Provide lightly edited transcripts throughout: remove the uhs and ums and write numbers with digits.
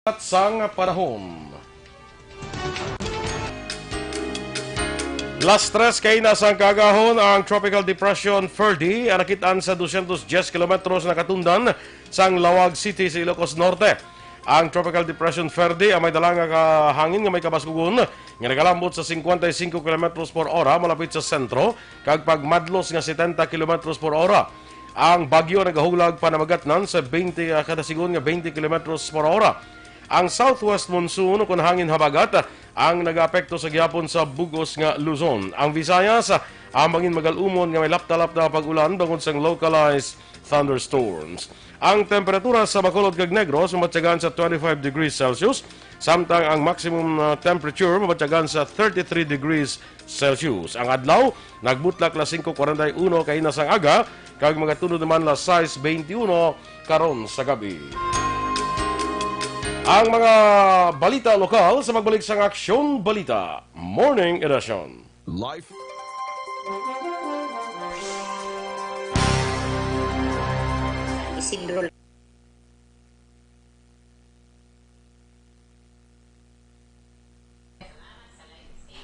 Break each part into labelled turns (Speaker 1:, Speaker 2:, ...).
Speaker 1: At sang panahon. Las 3 kay nasang kagahon ang Tropical Depression Ferdy ang nakitaan sa 210 kilometros na katundan sang Lawag City sa Ilocos Norte. Ang Tropical Depression Ferdy ang may dalang hangin nga may kabaskugon nga nagalambot sa 55 kilometros por ora malapit sa sentro kag pagmadlos nga 70 kilometros por ora. Ang bagyo nagahulag panamagatnan sa 20 kada sigon nga 20 kilometros por ora. Ang southwest monsoon o hangin habagat ang nag-apekto sa gihapon sa bugos nga Luzon. Ang Visayas ang mangin magalumon nga may laptalap na pag-ulan bangod sa localized thunderstorms. Ang temperatura sa Bacolod kag Negros mamatyagan sa 25 degrees Celsius, samtang ang maximum temperature mamatyagan sa 33 degrees Celsius. Ang adlaw nagbutlak la 5:41 kay nasang aga kag magatunod naman la 6:21 karon sa gabi. Ang mga balita lokal sa magbalik sa Aksyon Balita Morning Edition.
Speaker 2: Life.
Speaker 3: Isidro.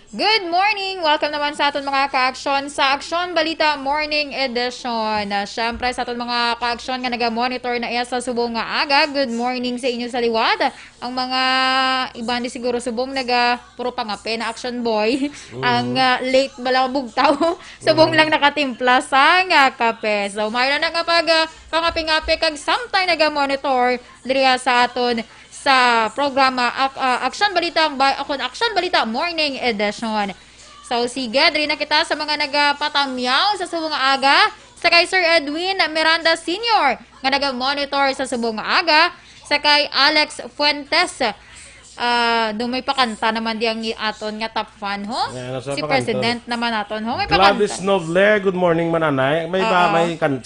Speaker 4: Good morning! Welcome naman sa aton mga ka-aksyon sa Aksyon Balita Morning Edition. Siyempre sa aton mga ka-aksyon nga naga-monitor na iya sa subong nga aga. Good morning sa inyo sa liwad. Ang mga iba ni siguro subong puro pangape na action boy. Ang late balang bugtaw. Subong lang nakatimpla sa nga kape. So mayroon na nga pag pangape-ngape kag sometime naga-monitor diriya sa aton sa programa Aksyon Balita Aksyon Balita Morning Edition. So sige, diri na kita sa mga nagapatamyaw sa subong nga aga sa kay Sir Edwin Miranda Sr. nga naga-monitor sa subong nga aga sa kay Alex Fuentes. May pakanta naman diyang aton nga top fan ho.
Speaker 1: Yeah,
Speaker 4: si
Speaker 1: pakanta.
Speaker 4: President naman aton ho. May pakanta.
Speaker 1: Gladys Noble, good morning mananay. May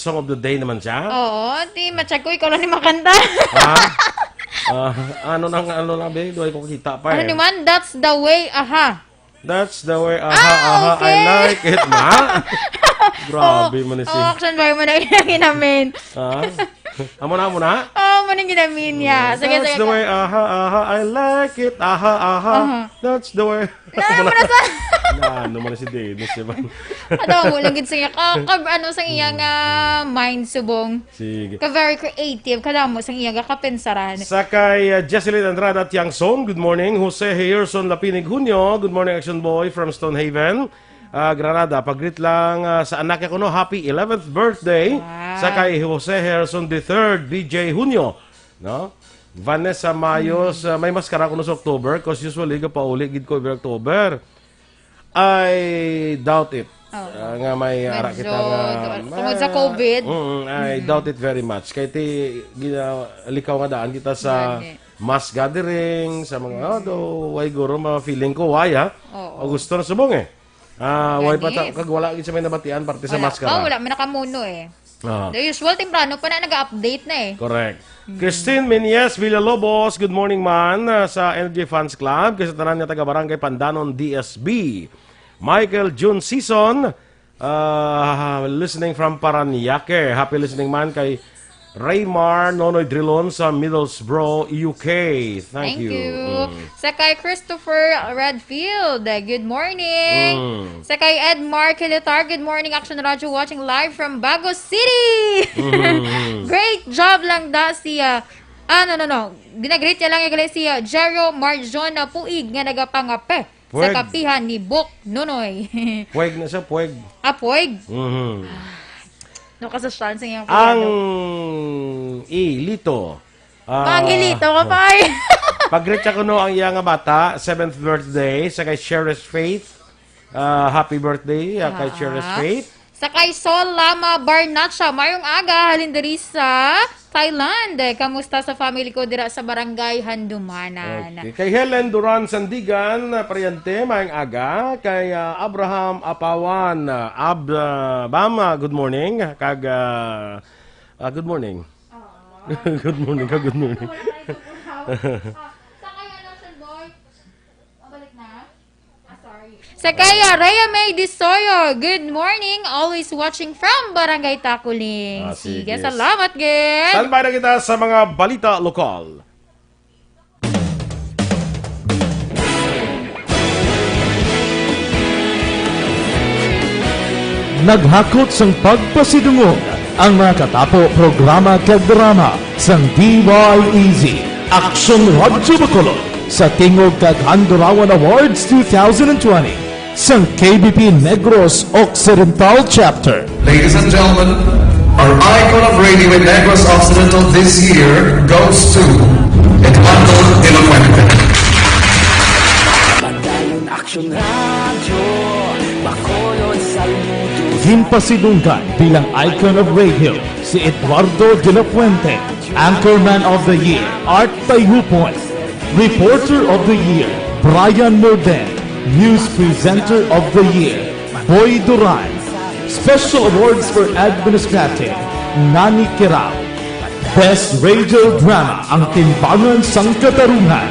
Speaker 1: song of the day naman siya?
Speaker 4: Oo, di matsyag ko ikaw lang ni makanta.
Speaker 1: Ha? Ano lang ba? Doon ko kita pa
Speaker 4: Ano naman? That's the way, aha.
Speaker 1: That's the way, aha,
Speaker 4: okay.
Speaker 1: I like it, ma. Grabe mo na si.
Speaker 4: Action boy mo na ginamin.
Speaker 1: Amo na?
Speaker 4: Mo na ginamin niya. Sige,
Speaker 1: That's the way, aha, I like it, aha. That's the way.
Speaker 4: Mo na sa...
Speaker 1: Ano mo na si Dennis, diba?
Speaker 4: Ano mo lang gid sa iya sa iyang mind subong.
Speaker 1: Sige.
Speaker 4: Very creative kada mo sa iyang kapensaran.
Speaker 1: Sakay Jesselyn Andrada Tiangson, good morning. Jose Hierson Lapinig Junio, good morning Action Boy from Stonehaven, Granada. Pag-greet lang sa anak ko no, happy 11th birthday.
Speaker 4: Wow.
Speaker 1: Sakay Jose Hierson III, BJ Junio, no? Vanessa Mayos, may maskara ko no sa October because usually pauli gid ko every October. I doubt it. Nga may ara kita nga
Speaker 4: tungod sa COVID.
Speaker 1: I doubt it very much. Kaya likaw nga daan kita sa mass gathering, sa mga way guro, feeling ko, waya. Gusto na subong eh. Way kag wala gid sa may nabatian parte sa maskara.
Speaker 4: Wala, may nakamuno eh. The usual timprano pa na nag-update na eh.
Speaker 1: Correct. Christine Menyes Villalobos, good morning man sa Energy Fans Club. Kasi tanan niya taga Barangay Pandanon, DSB. Michael June Season, listening from Paranaque. Happy listening man kay Raymar Nonoy Drilon sa Middlesbrough, UK. Thank you.
Speaker 4: Sa kay Christopher Redfield, good morning. Sa kay Edmar Kilitar, good morning. Action Radio watching live from Bago City. Great job lang da siya. Ginagreet niya lang yung siya. Jero Marjon na puig nga nagapangape. Sa kapihan ni Bok Nonoy.
Speaker 1: Puweg na siya, puweg.
Speaker 4: Puweg? No, kasasyan sa iyang
Speaker 1: Ang ilito.
Speaker 4: Pangilito ka pa eh.
Speaker 1: Pag-reach ako no ang iyang bata, 7th birthday, sa kay Cheris Faith. Happy birthday kay Cheris Faith.
Speaker 4: Sa kay Sol Lama Barnacha, mayong aga, halindari sa Thailand. Kamusta sa family ko dira sa Barangay Handumanan?
Speaker 1: Okay. Kay Helen Duran Sandigan, Pariente, mayong aga. Kay Abraham Apawan, Bama, good morning. Kag, good morning. Good morning, good morning.
Speaker 4: Sa kay Adoption Boy, balik na? Sorry. Sa kaya Rhea May Disoyo, good morning. Always watching from Barangay Takuling. Sige, salamat, Ged.
Speaker 1: Standby na kita sa mga balita lokal.
Speaker 2: naghakot sang pagpasidungog ang mga katapo programa kag drama sang DYEZ Action Radyo Bacolod sa Tingog kag Handurawan Awards 2020 sang KBP Negros Occidental Chapter.
Speaker 3: Ladies and gentlemen, our icon of radio in Negros Occidental this year goes to Eduardo De La Fuente.
Speaker 5: Padayon Action Radio, Bacolod Saludo.
Speaker 2: Ginpasidunggan bilang icon of radio si Eduardo De La Fuente, Anchorman of the Year, Art Tayupoy, Reporter of the Year, Brian Morden, News Presenter of the Year, Boy Duran, Special Awards for Administrative, Nani Kirao, Best Radio Drama, Ang Timbangan sang Katarungan,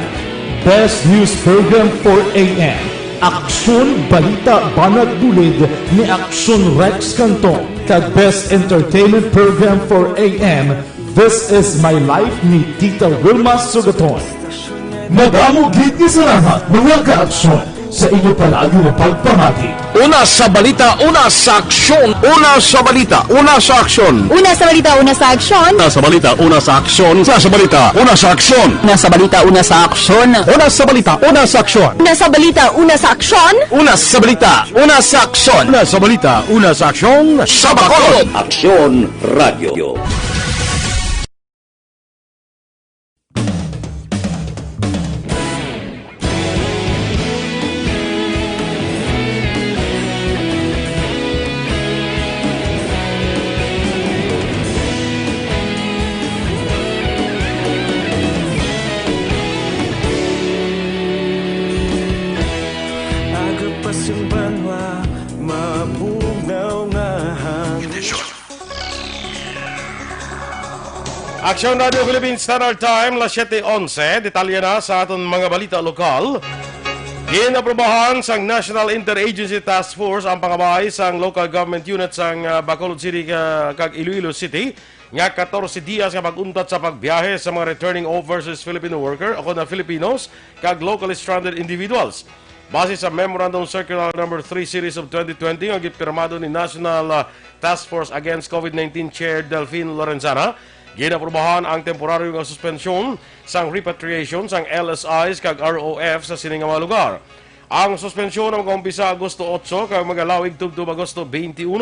Speaker 2: Best News Program for AM, Aksyon Balita Banat Dulid ni Aksyon Rex Cantong, kag Best Entertainment Program for AM, This Is My Life ni Tita Wilma Sugaton. Madamo gid ni salamat mga kaaksyon sa inyo palagi na pagpamati.
Speaker 6: Una sa balita, una sa aksyon. Una sa balita, una sa aksyon.
Speaker 7: Una sa balita, una sa aksyon.
Speaker 6: Una sa balita, una sa aksyon. Una sa balita, una sa aksyon.
Speaker 7: Una sa balita, una sa aksyon.
Speaker 6: Una sa balita, una sa aksyon.
Speaker 7: Una sa balita, una sa aksyon.
Speaker 6: Una sa balita, una sa aksyon. Una sa balita, una sa aksyon. Sa Bacolod. Aksyon Radio.
Speaker 1: Aksyon Radio Philippines Standard Time, las 7:11. Detalye na sa aton mga balita lokal. Ginaprobahan sang National Interagency Task Force ang pangabay sang local government unit sang Bacolod City kag Iloilo City nga 14 dias nga pag-untat sa pagbiyahe sa mga returning overseas Filipino worker o na Filipinos kag locally stranded individuals. Base sa Memorandum Circular No. 3 Series of 2020 nga gipirmado ni National Task Force Against COVID-19 Chair Delphine Lorenzana, ginaprobahan ang temporaryo nga suspensyon sang repatriation sang LSIs kag ROF sa sining nga mga lugar. Ang suspensyon ang mag-umpisa Agosto 8 kag magalawig tubtob Agosto 21.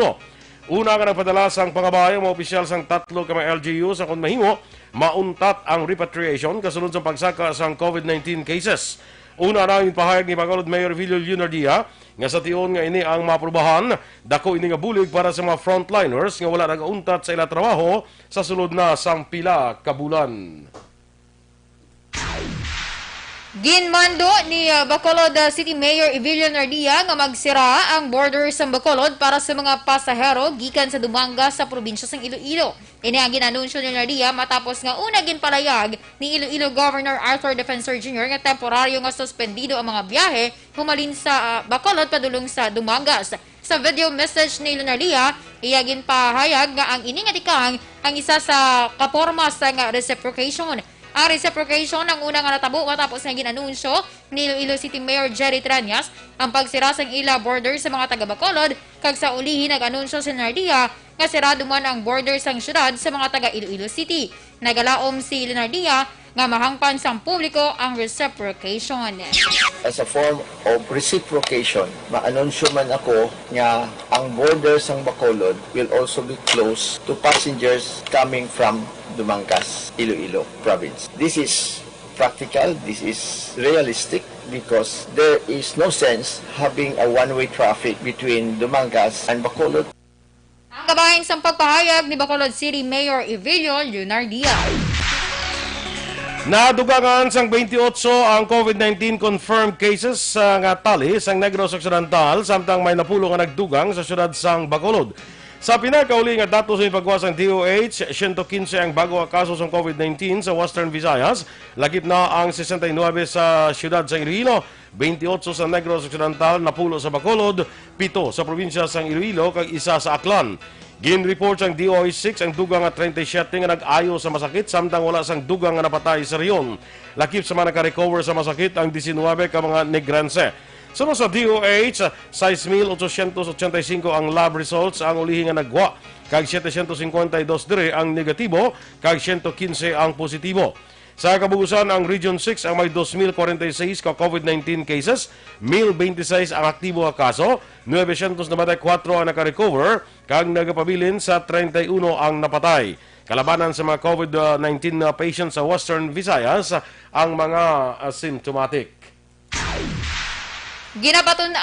Speaker 1: Una nga nagpadala sang pangabay ang mga opisyal sang tatlo ka mga LGU sa kung mahimo mauntat ang repatriation kasunod sa pagsaka sang COVID-19 cases. Una na ang pahayag ni Bacolod Mayor Villo Lunardia nga sa tion nga ini ang maprubahan, dako ini nga bulig para sa mga frontliners nga wala nagauntat sa ila trabaho sa sulod na sang pila ka bulan.
Speaker 4: Ginmando ni Bacolod City Mayor Evilio Nardia nga magsira ang borders sa Bacolod para sa mga pasahero gikan sa Dumanga sa probinsya sang Iloilo. Ini ang ginanunsyo ni Nardia matapos nga una ginpalayag ni Iloilo Governor Arthur Defensor Jr. nga temporaryo nga suspendido ang mga biyahe humalin sa Bacolod padulong sa Dumangas. Sa video message ni Lunardia, iya ginpahayag nga ang ini nga tikang ang isa sa kaporma sa nga reciprocation. Ang reciprocation ang unang natabo matapos nga ginanunsyo ni Iloilo City Mayor Jerry Tranias ang pagsira sang ila border sa mga taga Bacolod kag sa ulihin nag-anunsyo si Nardia nga sirado man ang border sang syudad sa mga taga Iloilo City. Nagalaom si Lunardia nga mahangpan sang publiko ang reciprocation.
Speaker 8: As a form of reciprocation, ma-anunsyo man ako nga ang borders ng Bacolod will also be closed to passengers coming from Dumangas, Iloilo province. This is practical, this is realistic because there is no sense having a one-way traffic between Dumangas and Bacolod.
Speaker 4: Ang kabahin sang pagpahayag ni Bacolod City Mayor Evilio Lunardia.
Speaker 1: Nadugangan sang 28 ang COVID-19 confirmed cases sa nga tali sang Negros Occidental samtang may napulo nga nagdugang sa syudad sang Bacolod. Sa pinakauli nga datos sa ipagwas ng DOH, 115 ang bago nga kaso sa COVID-19 sa Western Visayas, lagip na ang 69 sa syudad sa Iloilo, 28 sa Negros Occidental, napulo sa Bacolod, 7 sa probinsya sang Iloilo, kag isa sa Aklan. Gin-report sang DOH-6 ang dugang nga 37 nga nag-ayo sa masakit samtang wala sang dugang nga napatay sa riyon. Lakip sa mga naka-recover sa masakit ang 19 ka mga Negrense. Sunod sa DOH, 6,885 ang lab results ang ulihi nga nagwa, kag 752 dire ang negatibo, kag 115 ang positibo. Sa kabugusan, ang Region 6 ang may 2,046 ka COVID-19 cases, 1,026 ang aktibo nga kaso, 994 ang naka-recover, kag nagapabilin sa 31 ang napatay. Kalabanan sa mga COVID-19 na patients sa Western Visayas ang mga asymptomatic.
Speaker 4: Ginapatunan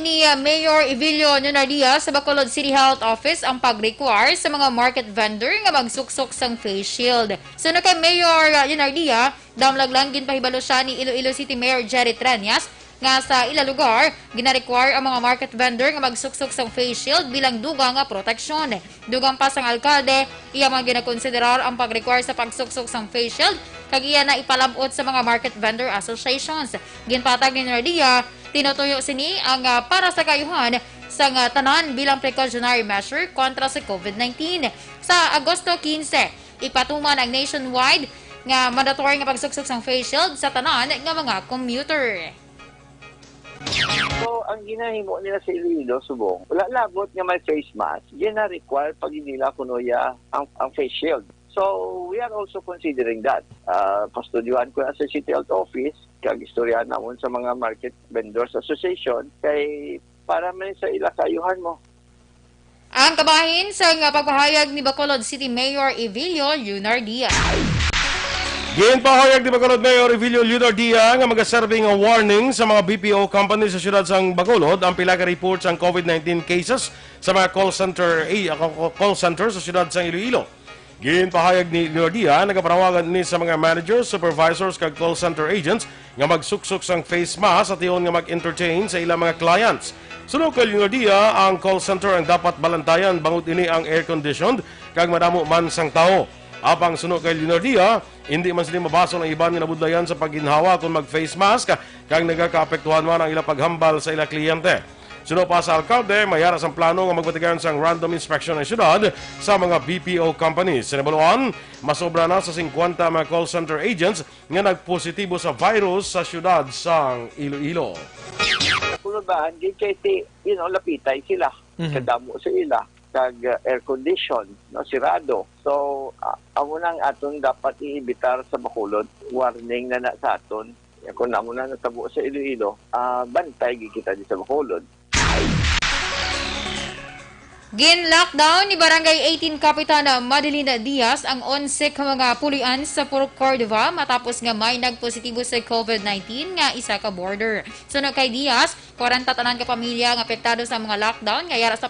Speaker 4: ni Mayor Evilio Nunardia sa Bacolod City Health Office ang pag-require sa mga market vendor nga magsuksok sang face shield. Sunod kay Mayor Nunardia, damlag lang ginpahibalo siya ni Iloilo City Mayor Jerry Treñas nga sa ila lugar, gina-require ang mga market vendor nga magsuksok sang face shield bilang dugang nga proteksyon. Dugang pa sang alkalde, iya man ginakonsiderar ang pag-require sa pagsuksok sang face shield, kag iya na ipalabot sa mga market vendor associations. Ginpatag ni Nardia, tinutuyo sini ang para sa kayuhan sa tanan bilang precautionary measure kontra sa COVID-19. Sa Agosto 15, ipatuman ang nationwide nga mandatory nga pagsuksok sang face shield sa tanan nga mga commuter.
Speaker 9: So, ang ginahimo nila sa Iloilo, subong, wala labot nga may face mask, gina-require pag nila kunoya ang face shield. So, we are also considering that. Pastudyuhan ko na sa City Health Office, kag istorya namon sa mga Market Vendors Association, kay para man sa ilakayuhan mo.
Speaker 4: Ang kabahin sa pagpahayag ni Bacolod City Mayor Evilio Lunardia.
Speaker 1: Ginpahayag ni Bacolod Mayor Evilio Lunardia nga magaserving ang warning sa mga BPO companies sa siyudad sang Bacolod ang pila ka reports ang COVID-19 cases sa mga call center sa siyudad sang Iloilo. Ginpahayag ni Lunardia nagapanawagan ni sa mga managers, supervisors kag call center agents nga magsuksok sang face mask at iyon nga mag-entertain sa ilang mga clients. Sunod kay Lunardia, ang call center ang dapat balantayan bangod ini ang air-conditioned kag madamo man sang tao. Apang sunod kay Lunardia, hindi man sila mabaso ng iban nga nabudlayan sa pagginhawa kung mag-face mask kag nagakaapektuhan man ang ilang paghambal sa ilang kliyente. Sunod pa sa alkalde, mayara sang plano nga magbatigan sang random inspection ng syudad sa mga BPO companies. Sinabaluan, masobra na sa 50 mga call center agents nga nagpositibo sa virus sa syudad sang Iloilo.
Speaker 9: Kulubahan, kay lapitay sila, kadamo sa ila, kag air condition, no, sirado. So, amo nang aton dapat iibitar sa Bacolod, warning na sa aton. Kung namo na natabo sa Iloilo, bantay kita di sa Bacolod.
Speaker 4: Gin-lockdown ni Barangay 18 Kapitan Madelina Diaz ang 11 ka mga pulian sa Purok Cordova matapos nga may nagpositibo sa COVID-19 nga isa ka border. Sunod kay Diaz, 40 tanan ka pamilya nga apektado sa mga lockdown nga yara sa